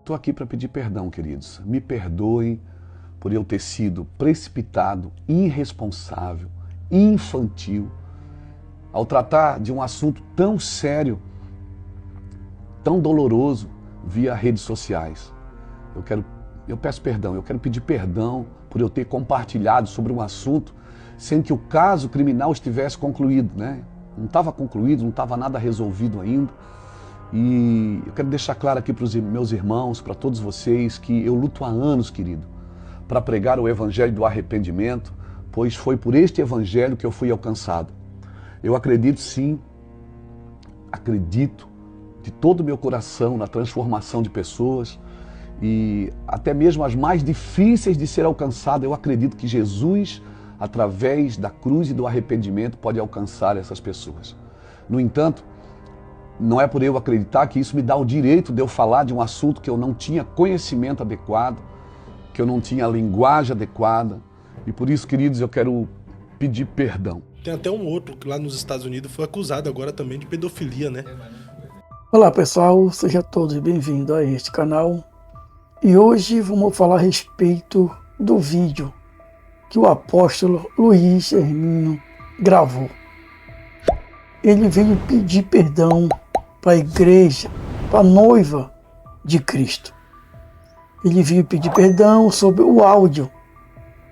Estou aqui para pedir perdão, queridos. Me perdoem por eu ter sido precipitado, irresponsável, infantil, ao tratar de um assunto tão sério, tão doloroso, via redes sociais. Eu peço perdão, eu quero pedir perdão por eu ter compartilhado sobre um assunto sem que o caso criminal estivesse concluído, né? Não estava concluído, não estava nada resolvido ainda. E eu quero deixar claro aqui para os meus irmãos, para todos vocês, que eu luto há anos, querido, para pregar o evangelho do arrependimento, pois foi por este evangelho que eu fui alcançado. Eu acredito sim, acredito de todo o meu coração na transformação de pessoas e até mesmo as mais difíceis de ser alcançadas, eu acredito que Jesus, através da cruz e do arrependimento, pode alcançar essas pessoas. No entanto, não é por eu acreditar que isso me dá o direito de eu falar de um assunto que eu não tinha conhecimento adequado, que eu não tinha a linguagem adequada. E por isso, queridos, eu quero pedir perdão. Tem até um outro que lá nos Estados Unidos foi acusado agora também de pedofilia, né? Olá pessoal, sejam todos bem-vindos a este canal. E hoje vamos falar a respeito do vídeo que o apóstolo Luiz Hermínio gravou. Ele veio pedir perdão para a igreja, para a noiva de Cristo. Ele veio pedir perdão sobre o áudio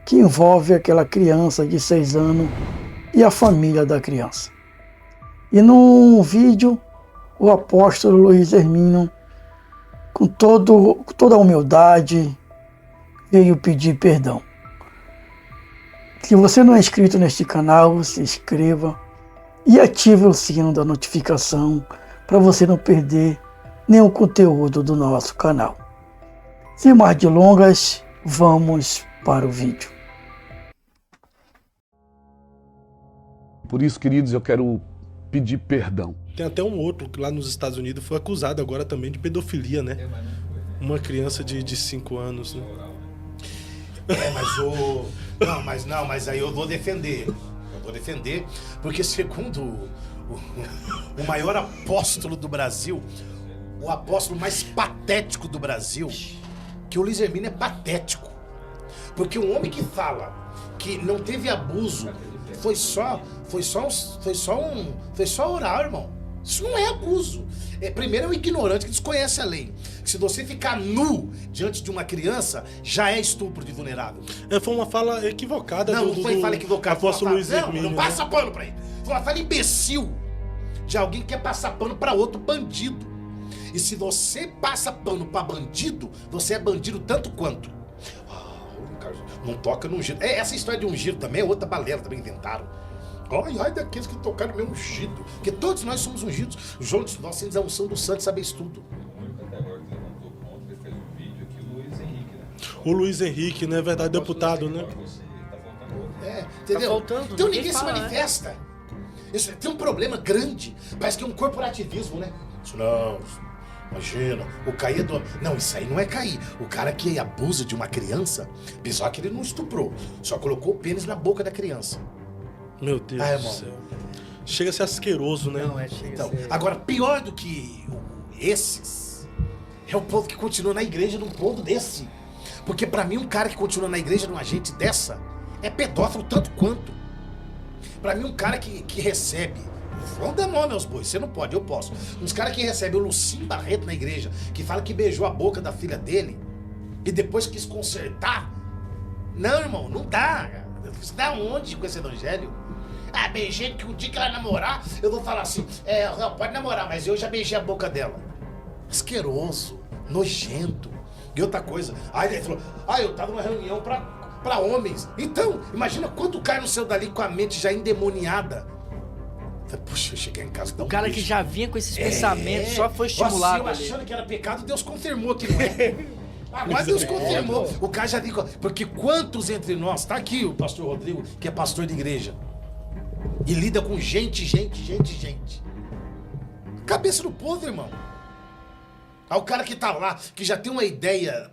que envolve aquela criança de 6 anos e a família da criança. E no vídeo, o apóstolo Luiz Hermínio, com toda a humildade, veio pedir perdão. Se você não é inscrito neste canal, se inscreva e ative o sino da notificação para você não perder nenhum conteúdo do nosso canal. Sem mais delongas, vamos para o vídeo. Por isso, queridos, eu quero pedir perdão. Tem até um outro que lá nos Estados Unidos foi acusado agora também de pedofilia, né? Uma criança de 5 anos, né? Mas aí eu vou defender. Porque segundo o maior apóstolo do Brasil, o apóstolo mais patético do Brasil, que o Luiz Hermínio é patético. Porque um homem que fala que não teve abuso, foi só oral, irmão. Isso não é abuso. Primeiro é um ignorante que desconhece a lei. Se você ficar nu diante de uma criança, já é estupro de vulnerável. Foi uma fala equivocada. Não foi fala equivocada. Apóstolo Luiz Hermínio. Não passa pano pra ele. Foi uma fala imbecil de alguém que quer passar pano pra outro bandido. E se você passa pano pra bandido, você é bandido tanto quanto. Não toca no ungido. Essa história de ungido também é outra balela, também inventaram. Ai daqueles que tocaram meu ungido. Porque todos nós somos ungidos. Juntos nós temos a unção do santo e saber isso tudo. O Luiz Henrique, né? Verdade, deputado, né? Entendeu? Tá faltando, então ninguém ninguém se fala, manifesta. Isso, tem um problema grande. Parece que é um corporativismo, né? Isso não, imagina, o cair é do... Não, isso aí não é cair. O cara que abusa de uma criança, apesar que ele não estuprou, só colocou o pênis na boca da criança. Meu Deus do céu. Chega a ser asqueroso, né? Não, chega Então, a ser... agora, pior do que esses, é o povo que continua na igreja num povo desse. Porque pra mim, um cara que continua na igreja numa gente dessa, é pedófilo tanto quanto. Pra mim, um cara que recebe... Vamos dar nome aos bois, você não pode, eu posso. Uns caras que recebem o Lucim Barreto na igreja, que fala que beijou a boca da filha dele, e depois quis consertar. Não, irmão, não dá. Você dá onde com esse evangelho? Beijei que o dia que ela namorar, eu vou falar assim, pode namorar, mas eu já beijei a boca dela. Asqueroso, nojento. E outra coisa, ele falou, eu tava numa reunião pra homens. Então, imagina quando cai no céu dali com a mente já endemoniada. Puxa, eu cheguei em casa... O cara que já vinha com esses pensamentos, só foi estimulado. Eu achando que era pecado, Deus confirmou que não é. Agora Deus confirmou. O cara já digo, porque quantos entre nós, tá aqui o pastor Rodrigo, que é pastor de igreja, e lida com gente. Cabeça do povo, irmão. O cara que tá lá, que já tem uma ideia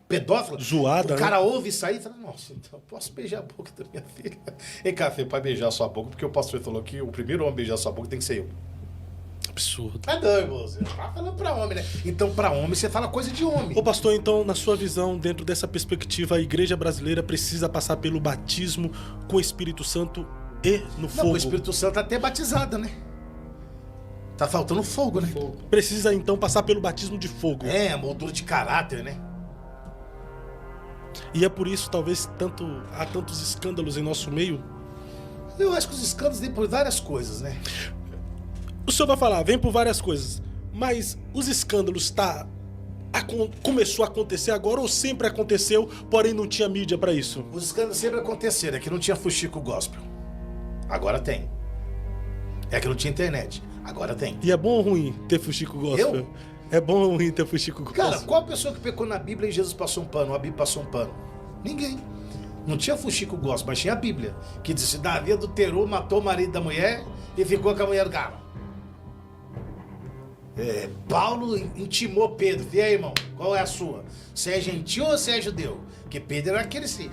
pedófila, zoada, o cara ouve isso aí e fala, nossa, então eu posso beijar a boca da minha filha. Ei, Café, pode beijar a sua boca, porque o pastor falou que o primeiro homem a beijar a sua boca tem que ser eu. Absurdo. Tá doido, você tá falando pra homem, né? Então, pra homem, você fala coisa de homem. Ô pastor, então, na sua visão, dentro dessa perspectiva, a igreja brasileira precisa passar pelo batismo com o Espírito Santo e no Não, fogo. o Espírito Santo tá até batizado, né? Tá faltando fogo, né? Precisa, então, passar pelo batismo de fogo. É, a moldura de caráter, né? E é por isso, talvez, há tantos escândalos em nosso meio. Eu acho que os escândalos vêm por várias coisas, né? O senhor vai falar, vem por várias coisas, mas os escândalos começou a acontecer agora ou sempre aconteceu, porém não tinha mídia pra isso? Os escândalos sempre aconteceram, é que não tinha fuxico gospel. Agora tem. É que não tinha internet. Agora tem. E é bom ou ruim ter fuxico gospel? Eu? É bom ou ruim ter fuxico gospel? Cara, qual a pessoa que pecou na Bíblia e Jesus passou um pano, a Bíblia passou um pano? Ninguém. Não tinha fuxico gospel, mas tinha a Bíblia, que disse, Davi adulterou, matou o marido da mulher e ficou com a mulher do cara. Paulo intimou Pedro, e aí, irmão, qual é a sua? Você é gentil ou você é judeu? Porque Pedro era aquele assim,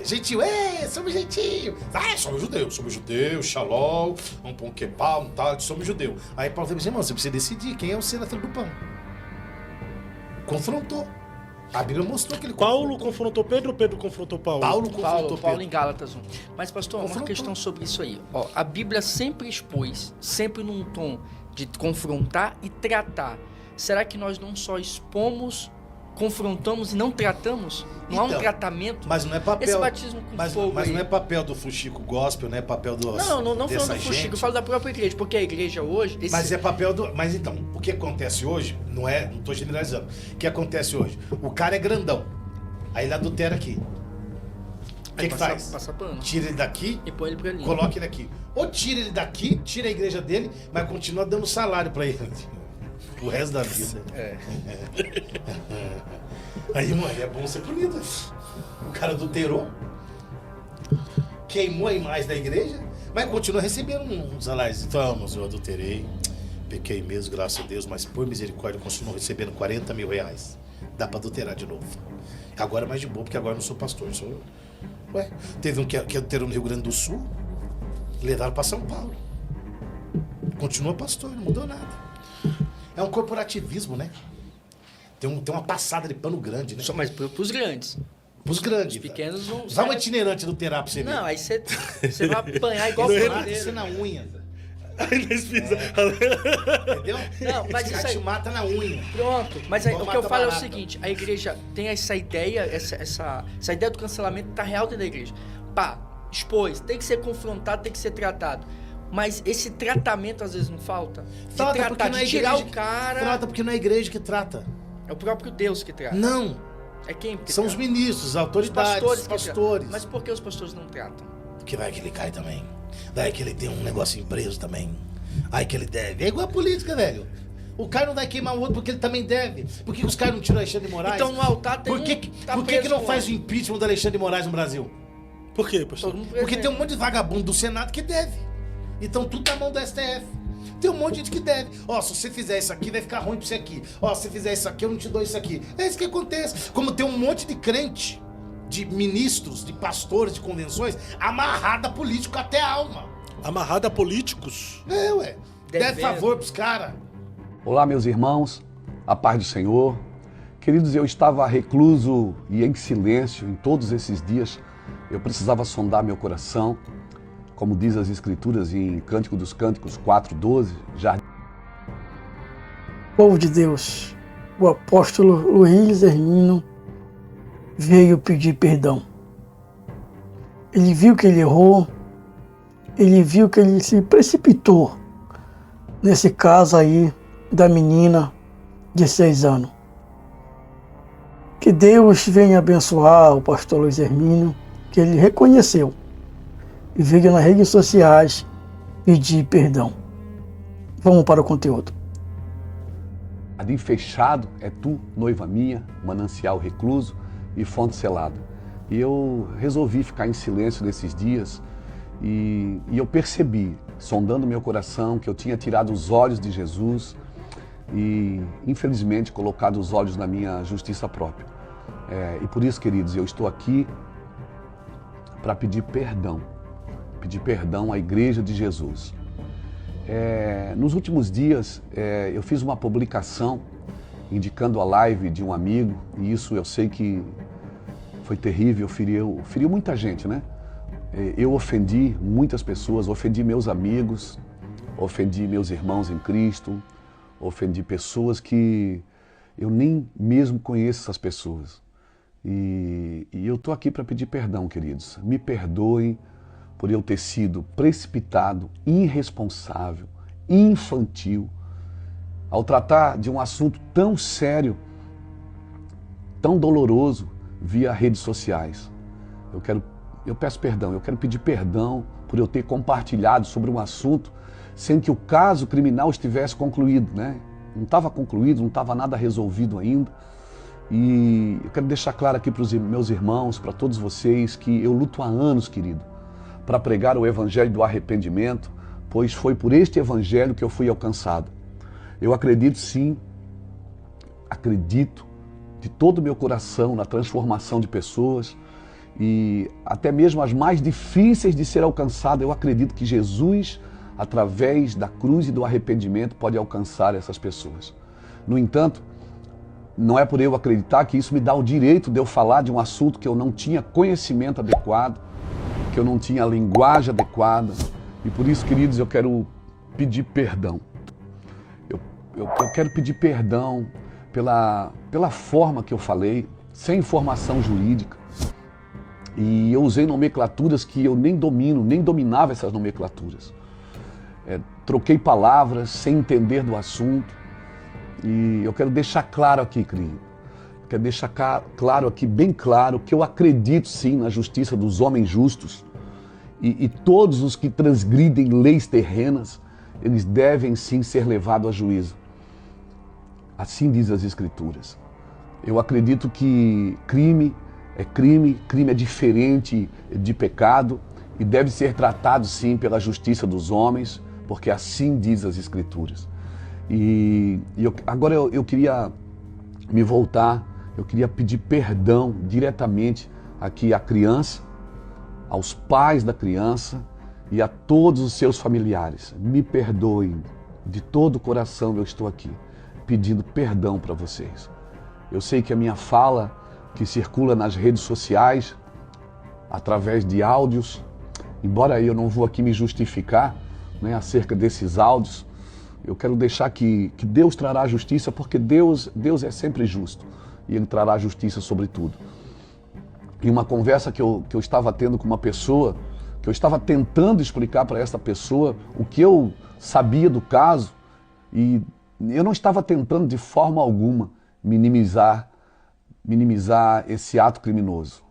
gentil, somos gentil. Somos judeu, shalom, um pão quepá, um tal, somos judeu. Aí Paulo falou assim, irmão, você precisa decidir quem é o senador do pão. Confrontou. A Bíblia mostrou que ele Paulo confrontou Pedro ou Pedro confrontou Paulo? Paulo confrontou Paulo Pedro. em Gálatas 1. Mas, pastor, uma Confrontou. questão sobre isso aí. Ó, a Bíblia sempre expôs, sempre num tom de confrontar e tratar. Será que nós não só expomos, confrontamos e não tratamos? Não há um Então, tratamento? Mas não é papel. Esse batismo com fogo mas aí. não é papel do fuxico gospel, não é papel do Não falando do fuxico, eu falo da própria igreja, porque a igreja hoje... Mas é papel do. Mas então, o que acontece hoje, não tô generalizando. O que acontece hoje? O cara é grandão. Aí ele adultera aqui. O que faz? Passa pano. Tira ele daqui, E põe ele pra ali. coloca ele aqui. Ou tira ele daqui, tira a igreja dele, mas continua dando salário pra ele. O resto da vida. Aí, mano, é bom ser punido. O cara adulterou, queimou a imagem da igreja, mas continua recebendo um salário. Então, mas eu adulterei, pequei mesmo, graças a Deus, mas por misericórdia continuo recebendo 40 mil reais. Dá pra adulterar de novo. Agora é mais de boa, porque agora eu não sou pastor, sou... Ué, teve um que adulterou no Rio Grande do Sul, levaram pra São Paulo. Continua pastor, não mudou nada. É um corporativismo, né? Tem uma passada de pano grande, né? Só mais pros grandes. Pros grandes. Os pequenos não... Dá um itinerante do terá pra você ver. Não, aí você vai apanhar igual Isso pandeiro. na unha. Aí nós pisamos. Entendeu? Não, mas Esse isso cara te aí... mata na unha. Pronto, mas aí, Igual o que eu mata falo é o barata. seguinte, a igreja tem essa ideia, essa ideia do cancelamento tá real dentro da igreja. Pá, expôs, tem que ser confrontado, tem que ser tratado. Mas esse tratamento às vezes não falta. De Falta porque tratar, não é de tirar igreja o cara... Trata porque não é a igreja que trata. É o próprio Deus que trata. Não. É quem que São os trata? ministros, as autoridades, os que pastores. tratam. Mas por que os pastores não tratam? Porque vai que ele cai também. Daí que ele tem um negocinho preso também. Aí que ele deve. É igual a política, velho. O cara não vai queimar o outro porque ele também deve. Por que os caras não tiram Alexandre de Moraes? Então no altar tem Por que, tá por que preso não com faz o homem. impeachment do Alexandre de Moraes no Brasil? Por quê, pastor? Todo mundo Porque presente. tem um monte de vagabundo do Senado que deve. Então tudo na mão do STF. Tem um monte de gente que deve. Ó, se você fizer isso aqui, vai ficar ruim pra você aqui. Ó, se você fizer isso aqui, eu não te dou isso aqui. É isso que acontece. Como tem um monte de crente, de ministros, de pastores, de convenções, amarrada a político até a alma. Amarrado a políticos? É, ué. Deve Devendo. favor pros caras. Olá, meus irmãos, a paz do Senhor. Queridos, eu estava recluso e em silêncio em todos esses dias. Eu precisava sondar meu coração, como diz as Escrituras em Cântico dos Cânticos 4:12, já Povo de Deus, o apóstolo Luiz Hermínio veio pedir perdão. Ele viu que ele errou, ele viu que ele se precipitou nesse caso aí da menina de 6 anos. Que Deus venha abençoar o pastor Luiz Hermínio, que ele reconheceu e veio nas redes sociais pedir perdão. Vamos para o conteúdo. jardim fechado é tu, noiva minha, manancial recluso e fonte selada. E eu resolvi ficar em silêncio nesses dias e eu percebi, sondando meu coração, que eu tinha tirado os olhos de Jesus e, infelizmente, colocado os olhos na minha justiça própria. E por isso, queridos, eu estou aqui para pedir perdão à Igreja de Jesus. Nos últimos dias, eu fiz uma publicação indicando a live de um amigo, e isso eu sei que foi terrível, feriu muita gente, né? Eu ofendi muitas pessoas, ofendi meus amigos, ofendi meus irmãos em Cristo, ofendi pessoas que eu nem mesmo conheço essas pessoas. E eu estou aqui para pedir perdão, queridos. Me perdoem por eu ter sido precipitado, irresponsável, infantil, ao tratar de um assunto tão sério, tão doloroso, via redes sociais. Eu peço perdão, eu quero pedir perdão por eu ter compartilhado sobre um assunto sem que o caso criminal estivesse concluído, né? Não estava concluído, não estava nada resolvido ainda. E eu quero deixar claro aqui para os meus irmãos, para todos vocês, que eu luto há anos, querido, para pregar o evangelho do arrependimento, pois foi por este evangelho que eu fui alcançado. Eu acredito sim, acredito de todo o meu coração na transformação de pessoas, e até mesmo as mais difíceis de ser alcançadas, eu acredito que Jesus, através da cruz e do arrependimento, pode alcançar essas pessoas. No entanto, não é por eu acreditar que isso me dá o direito de eu falar de um assunto que eu não tinha conhecimento adequado, que eu não tinha a linguagem adequada, e por isso, queridos, eu quero pedir perdão. Eu quero pedir perdão pela forma que eu falei, sem informação jurídica. E eu usei nomenclaturas que eu nem domino, nem dominava essas nomenclaturas. Troquei palavras sem entender do assunto. E eu quero deixar claro aqui, querido. Quero deixar claro aqui, bem claro, que eu acredito sim na justiça dos homens justos. E todos os que transgridem leis terrenas, eles devem sim ser levados a juízo. Assim diz as Escrituras. Eu acredito que crime é diferente de pecado e deve ser tratado sim pela justiça dos homens, porque assim diz as Escrituras. Agora eu queria me voltar, eu queria pedir perdão diretamente aqui à criança, aos pais da criança e a todos os seus familiares. Me perdoem, de todo o coração eu estou aqui pedindo perdão para vocês. Eu sei que a minha fala, que circula nas redes sociais, através de áudios, embora eu não vou aqui me justificar, né, acerca desses áudios, eu quero deixar que Deus trará justiça, porque Deus é sempre justo e Ele trará justiça sobre tudo. Em uma conversa que eu estava tendo com uma pessoa, que eu estava tentando explicar para essa pessoa o que eu sabia do caso, e eu não estava tentando de forma alguma minimizar esse ato criminoso.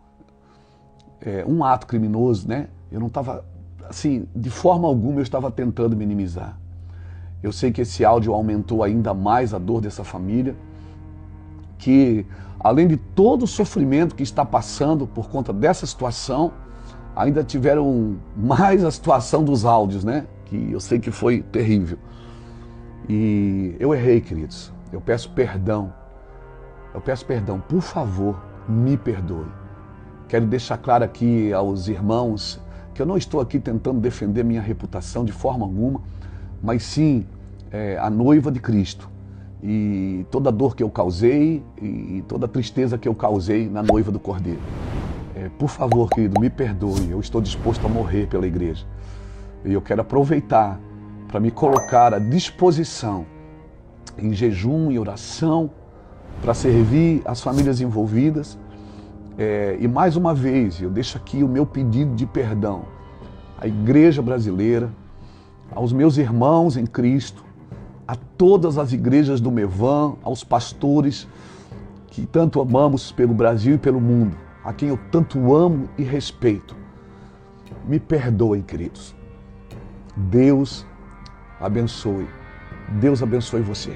Um ato criminoso, né? Eu não estava, assim, de forma alguma eu estava tentando minimizar. Eu sei que esse áudio aumentou ainda mais a dor dessa família, que além de todo o sofrimento que está passando por conta dessa situação, ainda tiveram mais a situação dos áudios, né? Que eu sei que foi terrível. E eu errei, queridos. Eu peço perdão. Por favor, me perdoe. Quero deixar claro aqui aos irmãos que eu não estou aqui tentando defender minha reputação de forma alguma, mas sim a noiva de Cristo. E toda a dor que eu causei e toda a tristeza que eu causei na noiva do Cordeiro. Por favor, querido, me perdoe. Eu estou disposto a morrer pela igreja. E eu quero aproveitar para me colocar à disposição em jejum e oração para servir as famílias envolvidas. E mais uma vez, eu deixo aqui o meu pedido de perdão à igreja brasileira, aos meus irmãos em Cristo, a todas as igrejas do Mevan, aos pastores que tanto amamos pelo Brasil e pelo mundo, a quem eu tanto amo e respeito. Me perdoem, queridos. Deus abençoe. Deus abençoe você.